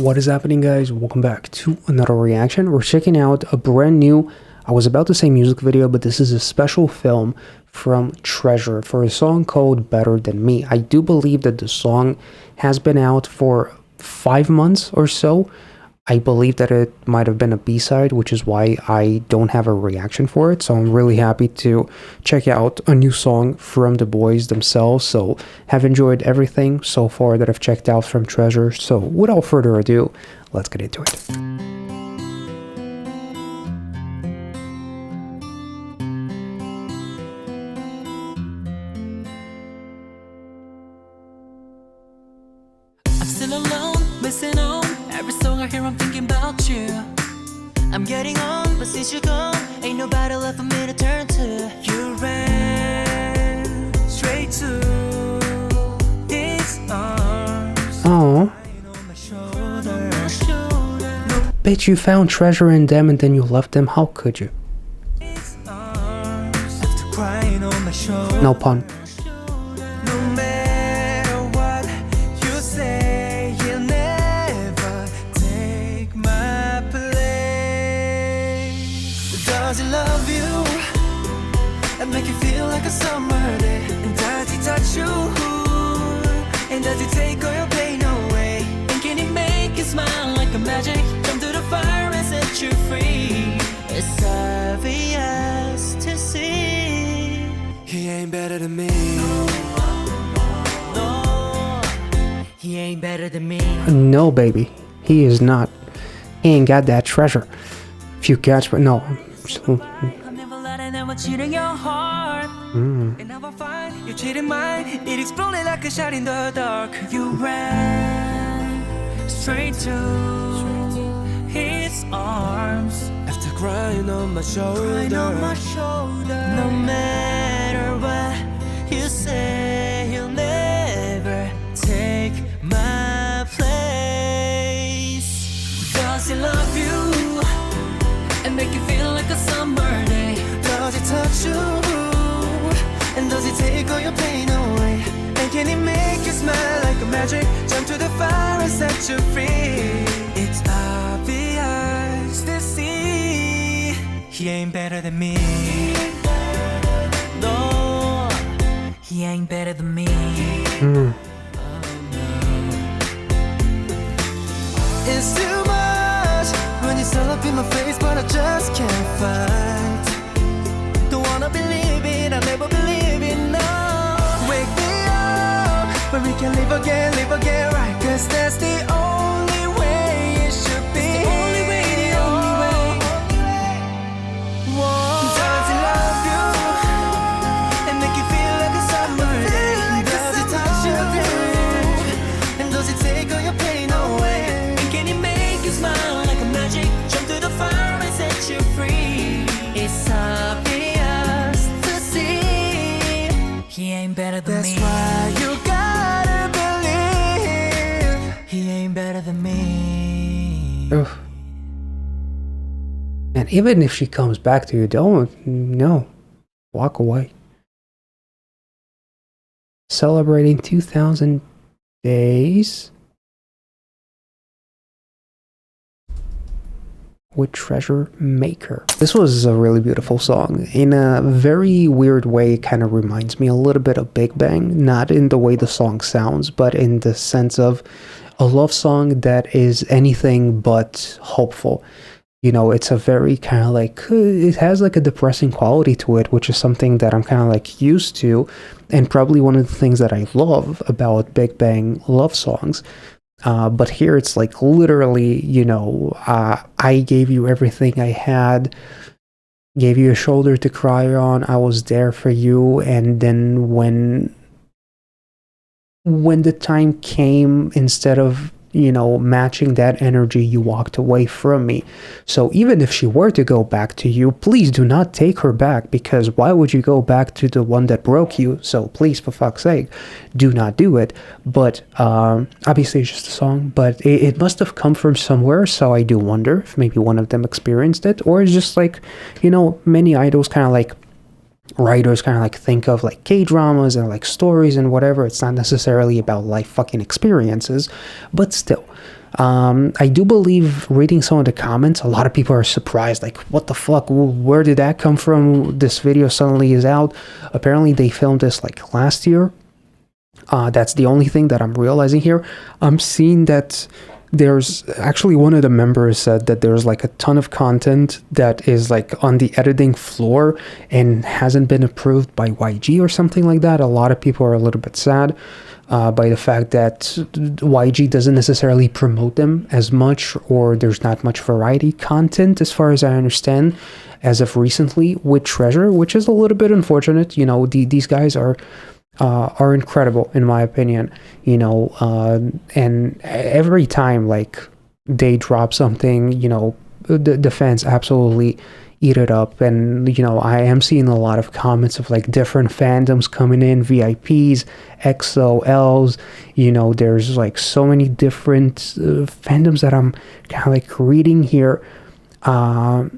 What is happening, guys? Welcome back to another reaction. We're checking out a brand new, I was about to say music video, but this is a special film from Treasure for a song called Better Than Me. I do believe that the song has been out for 5 months or so. I believe that it might have been a B-side, which is why I don't have a reaction for it. So I'm really happy to check out a new song from the boys themselves. So have enjoyed everything so far that I've checked out from Treasure. So without further ado, let's get into it. I'm still alone, missing on every song I hear. I'm thinking about you. I'm getting on, but since you're gone, ain't nobody left for me to turn to. You ran straight to his arms. Oh, bitch, you found treasure in them and then you left them. How could you? No pun. Does he love you and make you feel like a summer day? And does he touch you? And does he take all your pain away? And can he make you smile like a magic? Come to the fire and set you free. It's obvious to see he ain't better than me. No, he ain't better than me. No, baby, he is not. He ain't got that treasure. If you catch, but no. I'm never lied, I never cheated your heart. And now I find you cheating mine. It exploded like a shot in the dark. You ran straight to his arms after crying on my shoulder. No matter what you say, he'll never take my place. Does he love you and make you feel like a summer day? Does he touch you? And does he take all your pain away? And can he make you smile like a magic? Jump to the fire and set you free. It's obvious to see he ain't better than me. No, he ain't better than me. It's too much when you still up in my face, but I just can't fight. Don't wanna believe it, I'll never believe it, no. Wake me up, but we can live again, right? Cause that's the only way it should be. It's the only way, the only way. Whoa. Does he love you and make you feel like a summer day? Does he touch you? And does he take all your pain away? And can he make you smile like a magic? Jump to the fire and set you free. It's obvious to see he ain't better than me. That's why you gotta believe he ain't better than me. Ugh. And even if she comes back to you, no, walk away. Celebrating 2,000 days with Treasure Maker. This was a really beautiful song. In a very weird way, it kind of reminds me a little bit of Big Bang. Not in the way the song sounds, but in the sense of a love song that is anything but hopeful. You know, it's a very kind of like, it has like a depressing quality to it, which is something that I'm kind of like used to. And probably one of the things that I love about Big Bang love songs. But here it's like literally, you know, I gave you everything I had, gave you a shoulder to cry on, I was there for you, and then when the time came, instead of, you know, matching that energy, you walked away from me. So even if she were to go back to you, please do not take her back, because why would you go back to the one that broke you? So please, for fuck's sake, do not do it. But obviously it's just a song, but it must have come from somewhere, so I do wonder if maybe one of them experienced it, or it's just like, you know, many idols kind of like writers kind of like think of like K-dramas and like stories and whatever. It's not necessarily about life fucking experiences, but still, I do believe reading some of the comments, a lot of people are surprised, like, what the fuck, where did that come from? This video suddenly is out. Apparently they filmed this like last year. That's the only thing that I'm realizing here. I'm seeing that there's actually, one of the members said that there's like a ton of content that is like on the editing floor and hasn't been approved by YG or something like that. A lot of people are a little bit sad by the fact that YG doesn't necessarily promote them as much, or there's not much variety content as far as I understand as of recently with Treasure, which is a little bit unfortunate. You know, these guys are incredible in my opinion, you know, and every time like they drop something, you know, the fans absolutely eat it up. And you know, I am seeing a lot of comments of like different fandoms coming in, VIPs, XOLs, you know, there's like so many different fandoms that I'm kind of like reading here. I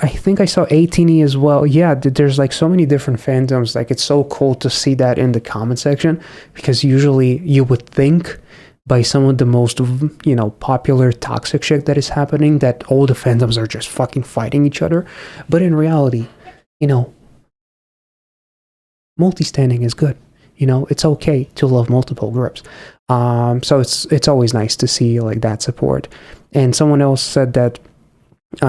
think I saw 18E as well. Yeah, there's like so many different fandoms. Like, it's so cool to see that in the comment section, because usually you would think by some of the most, you know, popular toxic shit that is happening that all the fandoms are just fucking fighting each other. But in reality, you know, multi-standing is good. You know, it's okay to love multiple groups. So it's always nice to see like that support. And someone else said that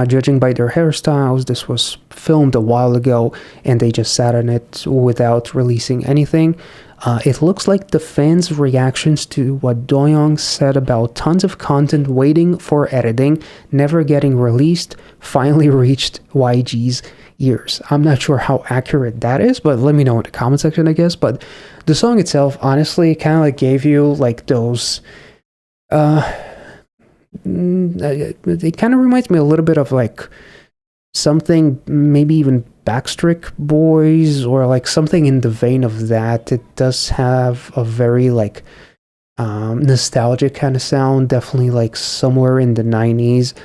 judging by their hairstyles, this was filmed a while ago and they just sat on it without releasing anything. It looks like the fans' reactions to what Doyoung said about tons of content waiting for editing, never getting released, finally reached YG's ears. I'm not sure how accurate that is, but let me know in the comment section, I guess. But the song itself, honestly, kind of like gave you like those it kind of reminds me a little bit of like something, maybe even Backstreet Boys, or like something in the vein of that. It does have a very like nostalgic kind of sound, definitely like somewhere in the 90s.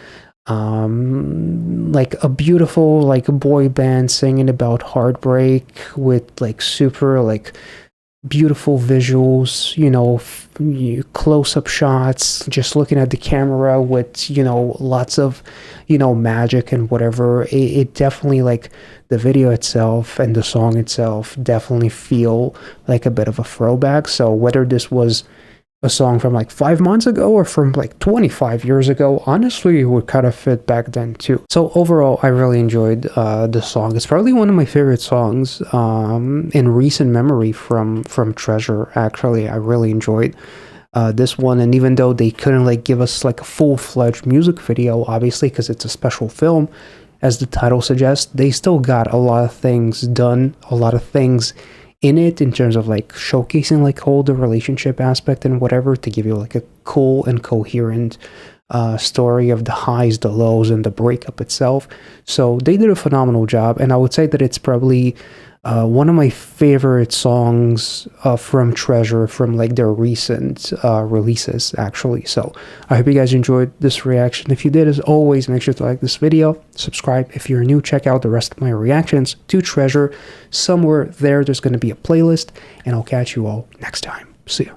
Like a beautiful like boy band singing about heartbreak with like super like beautiful visuals, you know, close-up shots, just looking at the camera with, you know, lots of, you know, magic and whatever. It definitely, like, the video itself and the song itself definitely feel like a bit of a throwback. So whether this was a song from like 5 months ago or from like 25 years ago, honestly, it would kind of fit back then too. So overall, I really enjoyed the song. It's probably one of my favorite songs in recent memory from Treasure. Actually, I really enjoyed this one. And even though they couldn't like give us like a full-fledged music video, obviously, because it's a special film, as the title suggests, they still got a lot of things done, a lot of things in it in terms of like showcasing like all the relationship aspect and whatever, to give you like a cool and coherent story of the highs, the lows, and the breakup itself. So they did a phenomenal job, and I would say that it's probably one of my favorite songs from Treasure, from like their recent releases actually. So I hope you guys enjoyed this reaction. If you did, as always, make sure to like this video, subscribe if you're new, check out the rest of my reactions to Treasure. Somewhere there's going to be a playlist, and I'll catch you all next time. See ya.